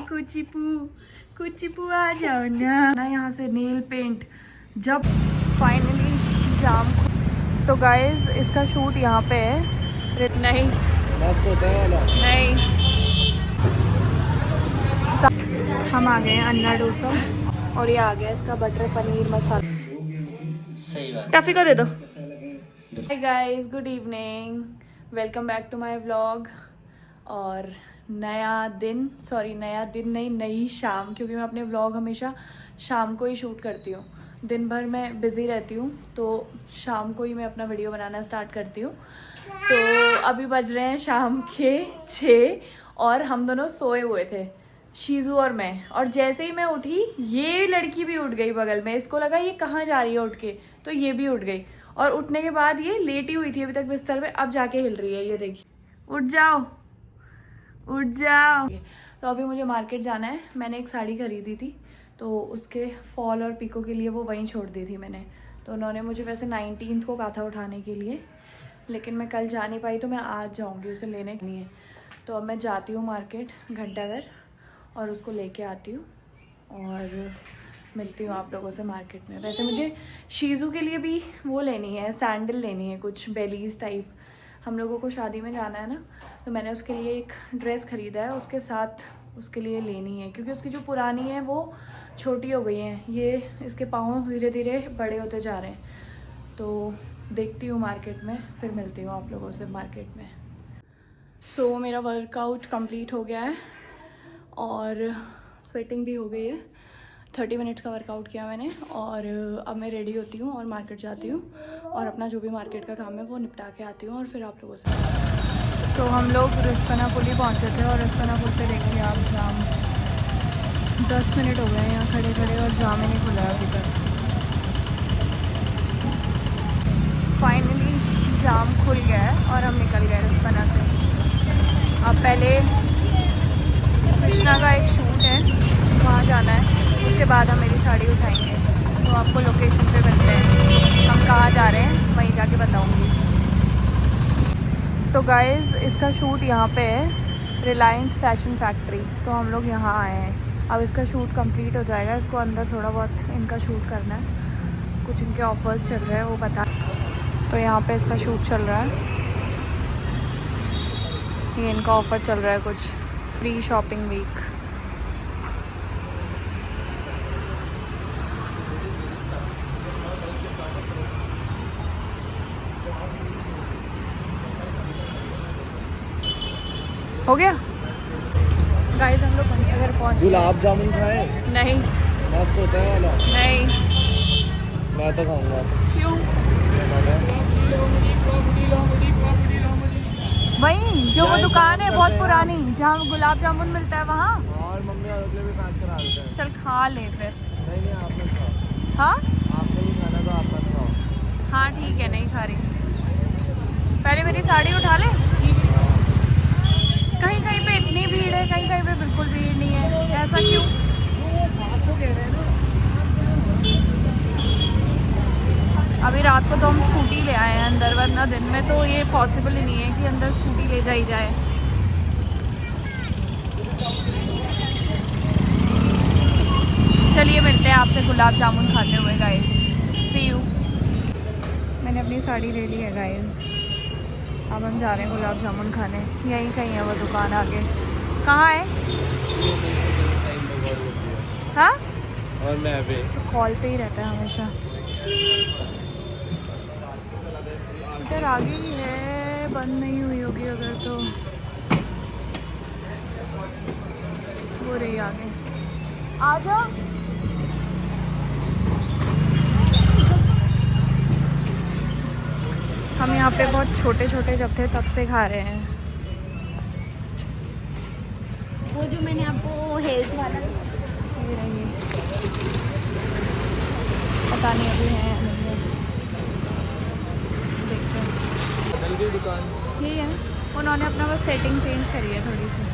कुचिपू आ जाओ ना यहाँ से नेल पेंट जब फाइनली जाम। सो गाइज इसका शूट यहाँ पे है। नहीं नहीं, हम आ गए हैं अन्ना डोसा और ये आ गया इसका बटर पनीर मसाला। सही बात। टफी को दे दो। Hi guys, good evening, welcome back to my vlog. और नया दिन नहीं, नई शाम, क्योंकि मैं अपने व्लॉग हमेशा शाम को ही शूट करती हूँ। दिन भर मैं बिज़ी रहती हूँ तो शाम को ही मैं अपना वीडियो बनाना स्टार्ट करती हूँ। तो अभी बज रहे हैं शाम के 6 और हम दोनों सोए हुए थे, शीजू और मैं। और जैसे ही मैं उठी ये लड़की भी उठ गई बगल में। इसको लगा ये कहाँ जा रही है उठ के, तो ये भी उठ गई। और उठने के बाद ये लेटी हुई थी अभी तक बिस्तर में, अब जाके हिल रही है। ये देखिए, उठ जाओ उठ जाओ। तो अभी मुझे मार्केट जाना है। मैंने एक साड़ी खरीदी थी तो उसके फॉल और पिको के लिए वो वहीं छोड़ दी थी मैंने। तो उन्होंने मुझे वैसे 19 को कहा था उठाने के लिए, लेकिन मैं कल जा नहीं पाई तो मैं आज जाऊंगी उसे लेने के लिए। तो अब मैं जाती हूँ मार्केट घंटाघर और उसको लेके आती हूँ और मिलती हूँ आप लोगों से मार्केट में। वैसे मुझे शीजू के लिए भी वो लेनी है, सैंडल लेनी है, कुछ बेलीज टाइप। हम लोगों को शादी में जाना है ना, तो मैंने उसके लिए एक ड्रेस ख़रीदा है, उसके साथ उसके लिए लेनी है, क्योंकि उसकी जो पुरानी है वो छोटी हो गई हैं। ये इसके पाँव धीरे धीरे बड़े होते जा रहे हैं। तो देखती हूँ मार्केट में, फिर मिलती हूँ आप लोगों से मार्केट में। सो मेरा वर्कआउट कंप्लीट हो गया है और स्वेटिंग भी हो गई है। 30 मिनट्स का वर्कआउट किया मैंने और अब मैं रेडी होती हूँ और मार्केट जाती हूँ और अपना जो भी मार्केट का काम है वो निपटा के आती हूँ और फिर आप लोगों से। सो हम लोग रिस्पना पुल ही पहुँचे थे और रिस्पना पुल पे देखिए आप जाम। 10 मिनट हो गए हैं यहाँ खड़े खड़े और जाम ही नहीं खुला है अभी तक। फाइनली जाम खुल गया है और हम निकल गए रिस्पना से। अब पहले कृष्णा का एक शूट है, वहाँ जाना है, उसके बाद हम मेरी साड़ी उठाएंगे। तो आपको लोकेशन पे मिलते हैं, हम कहाँ जा रहे हैं वहीं जाके बताऊंगी। सो गाइज़ इसका शूट यहाँ पे है, रिलायंस फैशन फैक्ट्री। तो हम लोग यहाँ आए हैं। अब इसका शूट कंप्लीट हो जाएगा, इसको अंदर थोड़ा बहुत इनका शूट करना है, कुछ इनके ऑफर्स चल रहे हैं वो पता। तो यहाँ पे इसका शूट चल रहा है, ये इनका ऑफ़र चल रहा है, कुछ फ्री शॉपिंग वीक। हो गया गाइस, हम लोग घंटाघर पहुंच गए। गुलाब जामुन खाए? नहीं। मस्त होता है वाला? नहीं। मैं तो खाऊंगा। क्यों? वहीं जो वो दुकान है बहुत पुरानी जहाँ गुलाब जामुन मिलता है वहाँ। और मम्मी और भी पैक करा देते हैं। चल खा ले फिर। नहीं आप मत खाओ। हाँ आपने भी खाना तो आप मत खाओ। हाँ ठीक है, नहीं खा रही। पहले मेरी साड़ी उठा ले। कहीं कहीं पे इतनी भीड़ है, कहीं कहीं पे बिल्कुल भीड़ नहीं है, ऐसा क्यों? अभी रात को तो हम स्कूटी ले आए हैं अंदर, वरना दिन में तो ये पॉसिबल ही नहीं है कि अंदर स्कूटी ले जाई जाए। चलिए मिलते हैं आपसे गुलाब जामुन खाते हुए गाइस। C you. मैंने अपनी साड़ी ले ली है गाइस, अब हम जा रहे हैं गुलाब जामुन खाने। यहीं कहीं है वो दुकान आगे। कहाँ है? हाँ और मैं भी कॉल पे ही रहता है हमेशा। इधर आगे ही है, बंद नहीं हुई होगी अगर तो। वो रही आगे, आ जाओ। हम यहाँ पे बहुत छोटे छोटे जब थे तब से खा रहे हैं। वो जो मैंने आपको हेल्थ वाला ये रही, पता नहीं अभी है या नहीं है, देखते हैं। दुकान यही है, उन्होंने अपना बस सेटिंग चेंज करी है थोड़ी सी।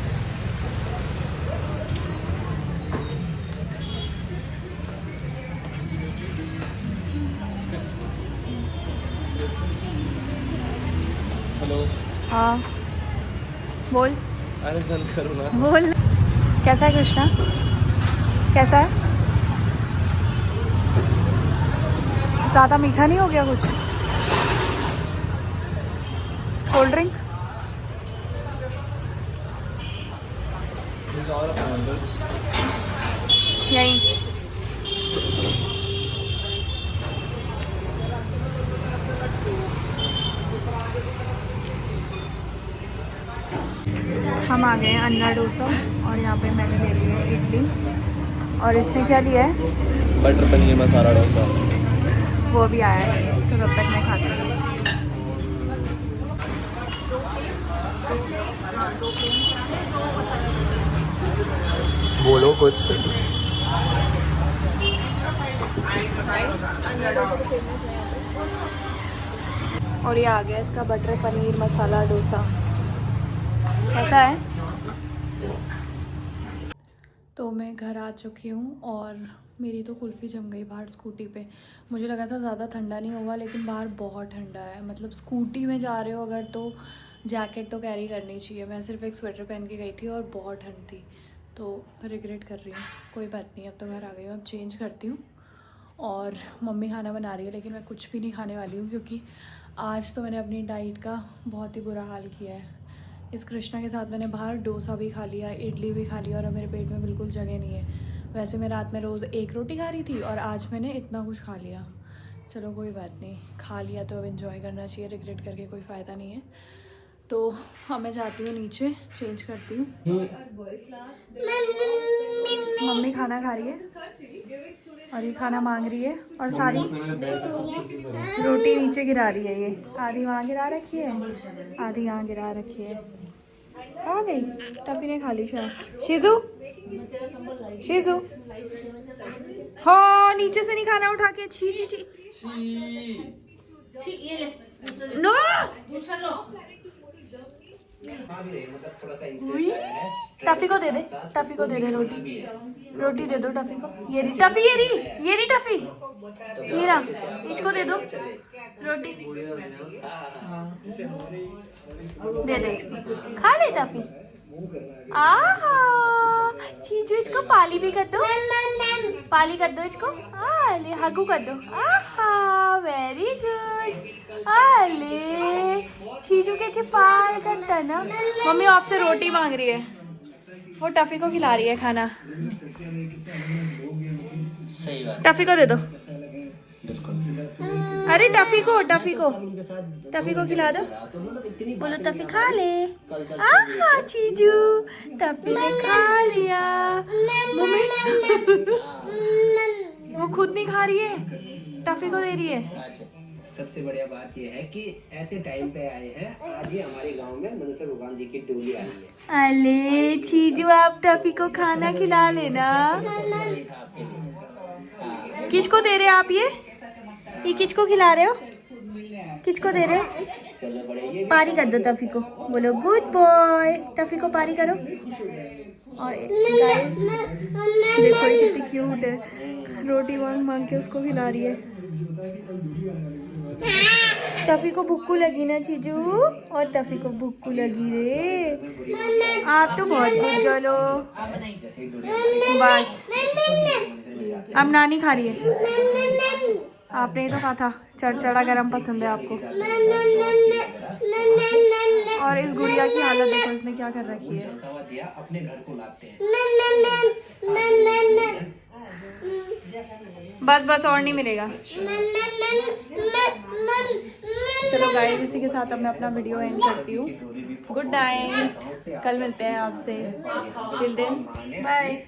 हेलो। हाँ बोल। अरे बंद करो ना। बोल। कैसा है कृष्णा? कैसा है? ज़्यादा मीठा नहीं हो गया कुछ? Cold drink? यहीं हम आ गए हैं अन्ना डोसा और यहाँ पे मैंने ले ली है इडली और इसने क्या लिया है? बटर पनीर मसाला डोसा। वो भी आया है तो तब तक मैं खाती हूँ। बोलो कुछ। और ये आ गया इसका बटर पनीर मसाला डोसा। कैसा है? तो मैं घर आ चुकी हूँ और मेरी तो कुल्फ़ी जम गई बाहर स्कूटी पे। मुझे लगा था ज़्यादा ठंडा नहीं होगा लेकिन बाहर बहुत ठंडा है। मतलब स्कूटी में जा रहे हो अगर तो जैकेट तो कैरी करनी चाहिए। मैं सिर्फ एक स्वेटर पहन के गई थी और बहुत ठंड थी तो रिग्रेट कर रही हूँ। कोई बात नहीं, अब तो घर आ गई हूँ। अब चेंज करती हूँ और मम्मी खाना बना रही है लेकिन मैं कुछ भी नहीं खाने वाली हूँ क्योंकि आज तो मैंने अपनी डाइट का बहुत ही बुरा हाल किया है। इस कृष्णा के साथ मैंने बाहर डोसा भी खा लिया, इडली भी खा लिया और अब मेरे पेट में बिल्कुल जगह नहीं है। वैसे मैं रात में रोज़ 1 रोटी खा रही थी और आज मैंने इतना कुछ खा लिया। चलो कोई बात नहीं, खा लिया तो अब एंजॉय करना चाहिए। रिग्रेट करके कोई फ़ायदा नहीं है। तो अब मैं जाती हूँ नीचे, चेंज करती हूँ। मम्मी खाना खा रही है और ये खाना मांग रही है और सारी रोटी नीचे गिरा रही है। ये आधी वहाँ गिरा रखी है, आधी यहाँ गिरा रखी है। आ गई टफी ने खा ली शायद। शीजू, शीजू, हाँ नीचे से नहीं खाना उठा के। छी छी छी, नो टफी को दे दे, टफी को दे दे रोटी। रोटी दे दो टफी को। ये रही टफी, ये रही टफी, ये रहा, इसको दे दो रोटी। दे दे, खा ले टफी। आहा चीजू, इसको पाली भी कर दो, पाली कर दो इसको। आले हगू कर दो। आहा वेरी गुड। आले चीजू के पाल करता ना। मम्मी आपसे रोटी मांग रही है, वो टफी को खिला रही है खाना। सही बात। टफी को दे दो। अरे टफी को, टफी को, टफी को खिला दो। बोलो टफी खा ले। आहा चीजू, टफी ने खा लिया। मम्मी वो खुद नहीं खा रही है, टफी को दे रही है। सबसे बढ़िया बात यह है कि ऐसे टाइम पे आए हैं। आज ही हमारे गांव में मनुष्य भगवान जी की डोली आई है। अले चीजू, आप टफी को खाना खिला लेना। किसको दे रहे आप ये किसको खिला रहे हो? किसको दे रहे हो? पारी कर दो टफी को। बोलो गुड बॉय। टफी को पारी करो। और गाइस देखो ये कितनी क्यूट है, रोटी मांग मांग के उसको खिला रही है। टफी को भूखू लगी ना चीजू, और टफी को भूखू लगी रे। आप तो बहुत गुड गर्ल हो। बस अब नानी खा रही है। आपने ही तो कहा था चरचड़ा गरम पसंद है आपको। और इस गुड़िया की हालत देखो, इसने क्या कर रखी है। अपने घर को लाते हैं। बस बस और नहीं मिलेगा। चलो गाइस, इसी के साथ अब मैं अपना वीडियो एंड करती हूँ। गुड नाइट, कल मिलते हैं आपसे। Till then bye.